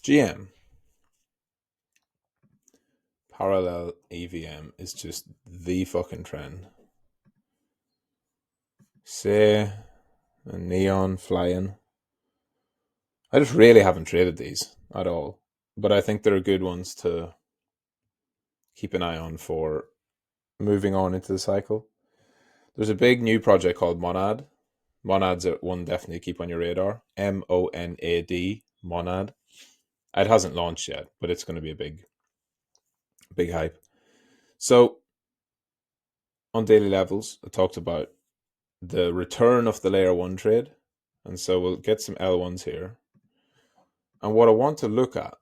GM, parallel EVM is just the fucking trend. Say a neon flying. I just really haven't traded these at all, but I think they're good ones to keep an eye on for moving on into the cycle. There's a big new project called Monad. Monad's one definitely keep on your radar. MONAD, Monad. It hasn't launched yet, but it's going to be a big hype. So on daily levels, I talked about the return of the layer one trade. And so we'll get some L1s here. And what I want to look at,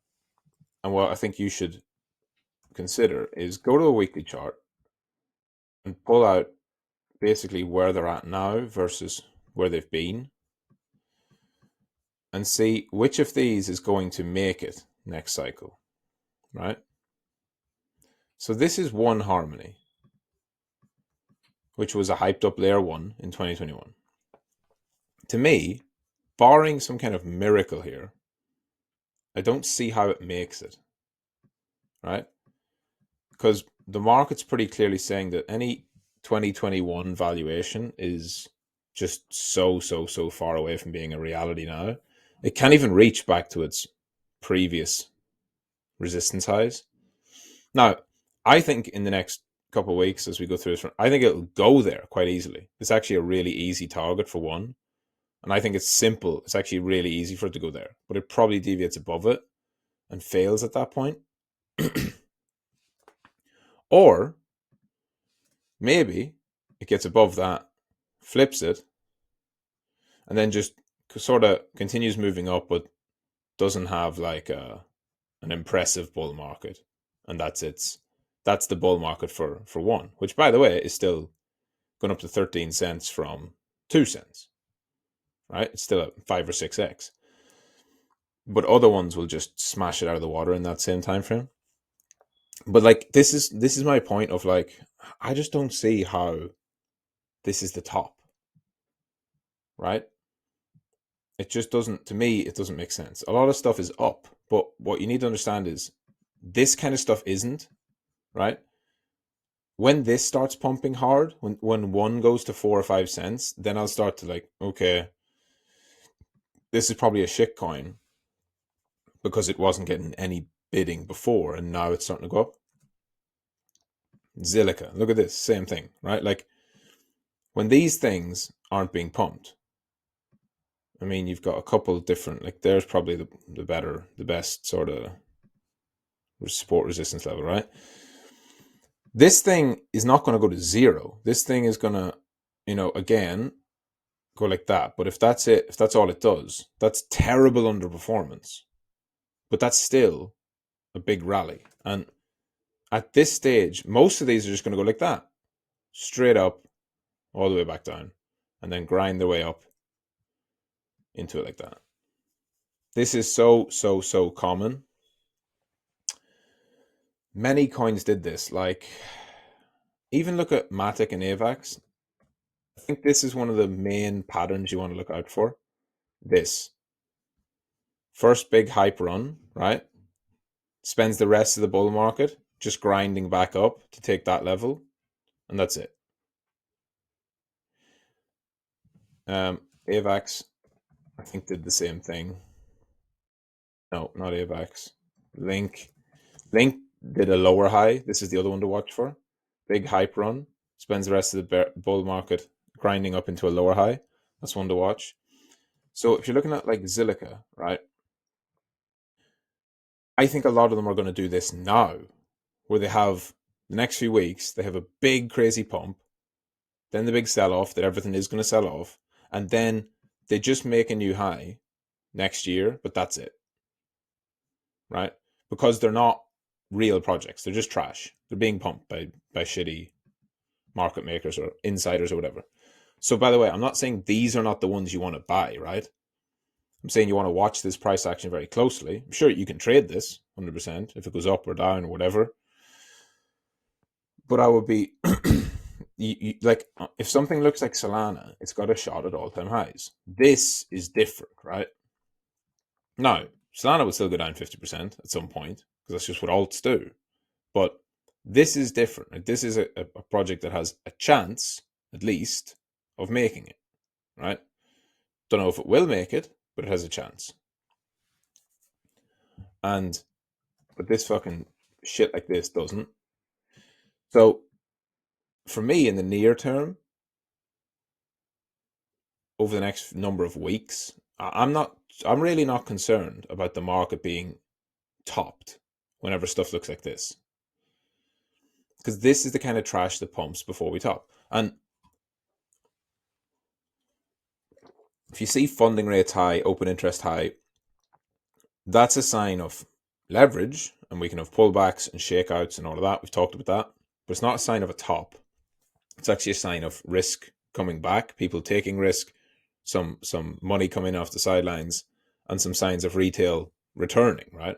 and what I think you should consider, is go to a weekly chart and pull out basically where they're at now versus where they've been, and see which of these is going to make it next cycle, right? So this is one harmony, which was a hyped up layer one in 2021. To me, barring some kind of miracle here, I don't see how it makes it, right? Because the market's pretty clearly saying that any 2021 valuation is just so far away from being a reality now. It can't even reach back to its previous resistance highs. Now, I think in the next couple of weeks as we go through this, I think it'll go there quite easily. It's actually a really easy target for one. And I think it's simple. It's actually really easy for it to go there. But it probably deviates above it and fails at that point. Or maybe it gets above that, flips it, and then just sort of continues moving up, but doesn't have like an impressive bull market. And that's the bull market for one, which by the way is still going up to 13 cents from 2 cents, right? It's still at 5 or 6x. But other ones will just smash it out of the water in that same time frame. But like this is my point of like, I just don't see how this is the top, right? It just doesn't, to me, it doesn't make sense. A lot of stuff is up, but what you need to understand is this kind of stuff isn't, right? When this starts pumping hard, when one goes to 4 or 5 cents, then I'll start to like, okay, this is probably a shit coin because it wasn't getting any bidding before and now it's starting to go up. Zilliqa, look at this, same thing, right? Like when these things aren't being pumped, I mean, you've got a couple of different, like there's probably the best sort of support resistance level, right? This thing is not going to go to zero. This thing is going to, again, go like that. But if that's it, if that's all it does, that's terrible underperformance. But that's still a big rally. And at this stage, most of these are just going to go like that, straight up, all the way back down, and then grind their way up into it like that. This is so common. Many coins did this. Like, even look at Matic and AVAX. I think this is one of the main patterns you want to look out for. This first big hype run, right? Spends the rest of the bull market just grinding back up to take that level, and that's it. AVAX, I think, did the same thing. No, not AVAX. Link did a lower high. This is the other one to watch for. Big hype run. Spends the rest of the bull market grinding up into a lower high. That's one to watch. So if you're looking at like Zilliqa, right? I think a lot of them are going to do this now, where they have the next few weeks, they have a big crazy pump, then the big sell off that everything is going to sell off, and then they just make a new high next year, but that's it, right? Because they're not real projects, they're just trash. They're being pumped by shitty market makers or insiders or whatever. So by the way, I'm not saying these are not the ones you want to buy, right? I'm saying you want to watch this price action very closely. I'm sure you can trade this 100% if it goes up or down or whatever. But I would be like, if something looks like Solana, it's got a shot at all-time highs. This is different, right? Now, Solana would still go down 50% at some point because that's just what alts do. But this is different. Like, this is a project that has a chance, at least, of making it, right? Don't know if it will make it, but it has a chance. But this fucking shit like this doesn't. So for me, in the near term, over the next number of weeks, I'm really not concerned about the market being topped whenever stuff looks like this. Because this is the kind of trash that pumps before we top. And if you see funding rates high, open interest high, that's a sign of leverage, and we can have pullbacks and shakeouts and all of that. We've talked about that. But it's not a sign of a top. It's actually a sign of risk coming back, people taking risk, some money coming off the sidelines, and some signs of retail returning, right?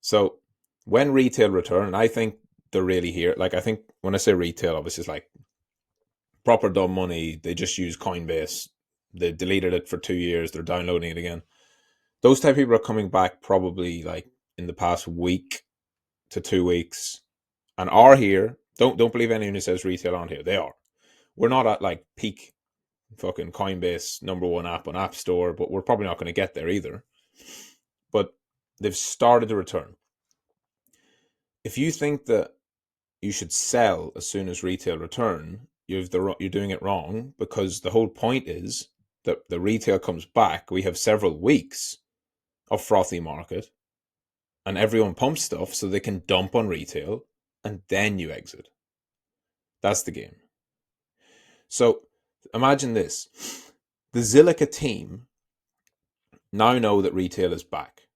So when retail return, and I think they're really here. Like, I think when I say retail, obviously it's like proper dumb money. They just use Coinbase. They deleted it for 2 years. They're downloading it again. Those type of people are coming back probably like in the past week to 2 weeks, and are here. Don't believe anyone who says retail aren't here. They are. We're not at like peak fucking Coinbase #1 app on App Store, but we're probably not going to get there either. But they've started to return. If you think that you should sell as soon as retail return, you're doing it wrong, because the whole point is that the retail comes back. We have several weeks of frothy market, and everyone pumps stuff so they can dump on retail, and then you exit. That's the game. So imagine this. The Zilliqa team now know that retail is back.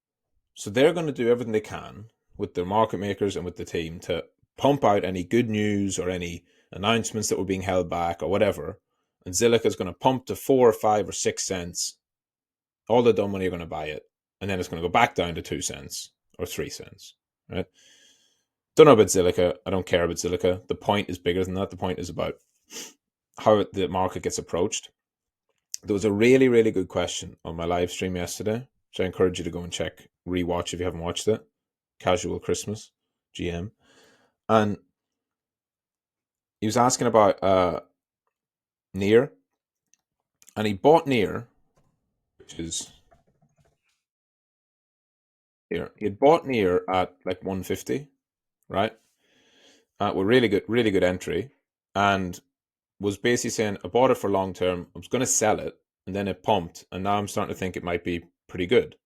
So they're going to do everything they can with their market makers and with the team to pump out any good news or any announcements that were being held back or whatever. And Zilliqa is going to pump to 4 or 5 or 6 cents. All the dumb money are going to buy it. And then it's going to go back down to 2 cents or 3 cents. Right? Don't know about Zilliqa. I don't care about Zilliqa. The point is bigger than that. The point is about how the market gets approached. There was a really, really good question on my live stream yesterday, which I encourage you to go and check, rewatch if you haven't watched it. Casual Christmas, GM. And he was asking about Near. And he bought Near, which is here. He had bought Near at like 150, right? With really good entry. And was basically saying, I bought it for long term. I was going to sell it, and then it pumped, and now I'm starting to think it might be pretty good.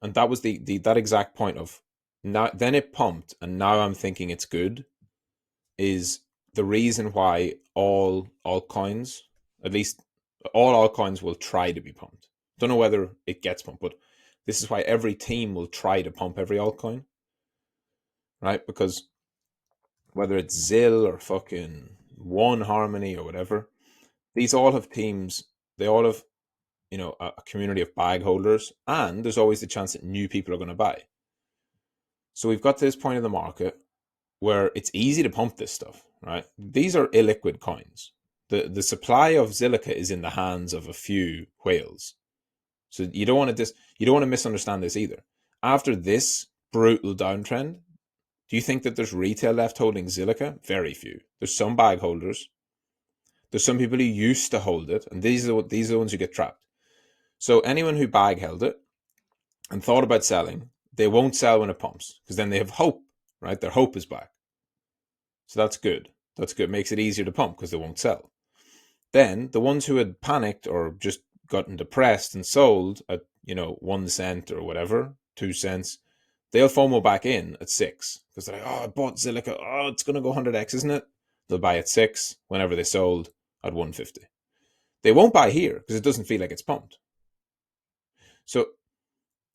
And that was that exact point of now. Then it pumped, and now I'm thinking it's good. Is the reason why all altcoins, at least all altcoins, will try to be pumped. Don't know whether it gets pumped, but this is why every team will try to pump every altcoin, right? Because whether it's Zill or fucking One Harmony or whatever, these all have teams. They all have, a community of bag holders, and there's always the chance that new people are going to buy. So we've got to this point in the market where it's easy to pump this stuff, right? These are illiquid coins. The supply of Zilliqa is in the hands of a few whales. So you don't want to misunderstand this either. After this brutal downtrend, do you think that there's retail left holding Zilliqa? Very few. There's some bag holders. There's some people who used to hold it, and these are the ones who get trapped. So anyone who bag held it and thought about selling, they won't sell when it pumps, because then they have hope, right? Their hope is back. So that's good. That's good. It makes it easier to pump because they won't sell. Then the ones who had panicked or just gotten depressed and sold at 1 cent or whatever, 2 cents, they'll FOMO back in at 6 because they're like, oh, I bought Zilliqa. Oh, it's going to go 100x, isn't it? They'll buy at 6 whenever they sold at 150. They won't buy here because it doesn't feel like it's pumped. So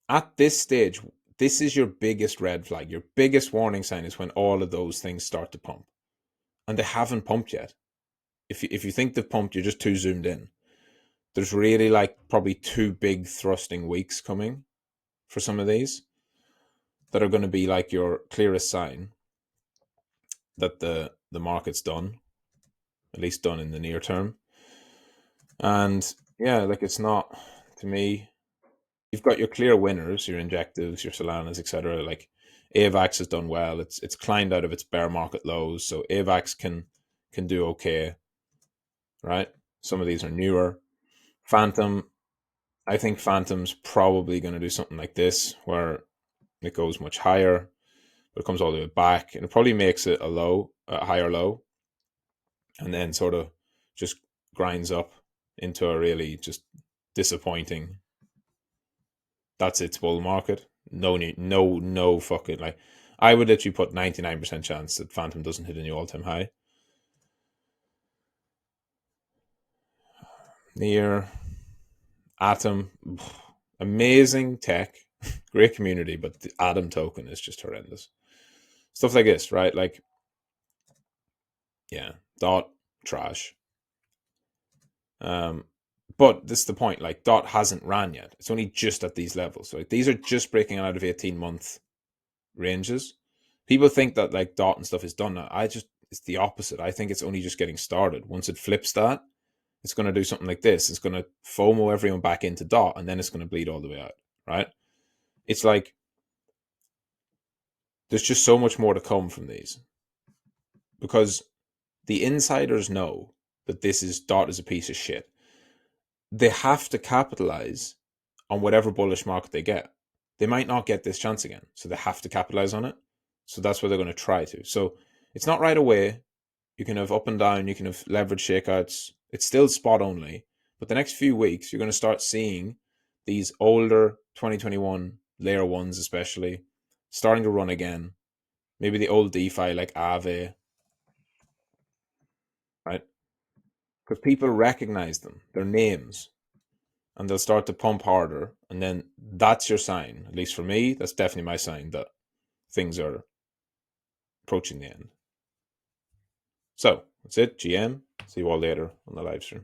at this stage, this is your biggest red flag. Your biggest warning sign is when all of those things start to pump. And they haven't pumped yet. If you think they've pumped, you're just too zoomed in. There's really like probably 2 big thrusting weeks coming for some of these that are going to be like your clearest sign that the market's done, at least done in the near term. And yeah, like it's not, to me, you've got your clear winners, your Injectives, your Solanas, etc. Like AVAX has done well. It's climbed out of its bear market lows, so AVAX can do okay, right? Some of these are newer. Phantom, I think Phantom's probably going to do something like this, where it goes much higher, but it comes all the way back, and it probably makes it a higher low, and then sort of just grinds up into a really just disappointing. That's its bull market. No fucking, like, I would literally put 99% chance that Phantom doesn't hit a new all-time high. Near Atom, amazing tech, great community, but the Atom token is just horrendous. Stuff like this, right? Like, yeah, Dot trash. But this is the point. Like, Dot hasn't ran yet. It's only just at these levels. So like, these are just breaking out of 18-month ranges. People think that like Dot and stuff is done now. It's the opposite. I think it's only just getting started. Once it flips that, it's going to do something like this. It's going to FOMO everyone back into Dot, and then it's going to bleed all the way out, right? It's like there's just so much more to come from these, because the insiders know that Dot is a piece of shit. They have to capitalize on whatever bullish market they get. They might not get this chance again, so they have to capitalize on it. So that's what they're going to try to. So it's not right away. You can have up and down, you can have leverage shakeouts. It's still spot only. But the next few weeks, you're going to start seeing these older 2021 layer ones, especially, starting to run again. Maybe the old DeFi like Aave, right? Because people recognize them, their names, and they'll start to pump harder. And then that's your sign. At least for me, that's definitely my sign that things are approaching the end. So that's it, GM. See you all later on the live stream.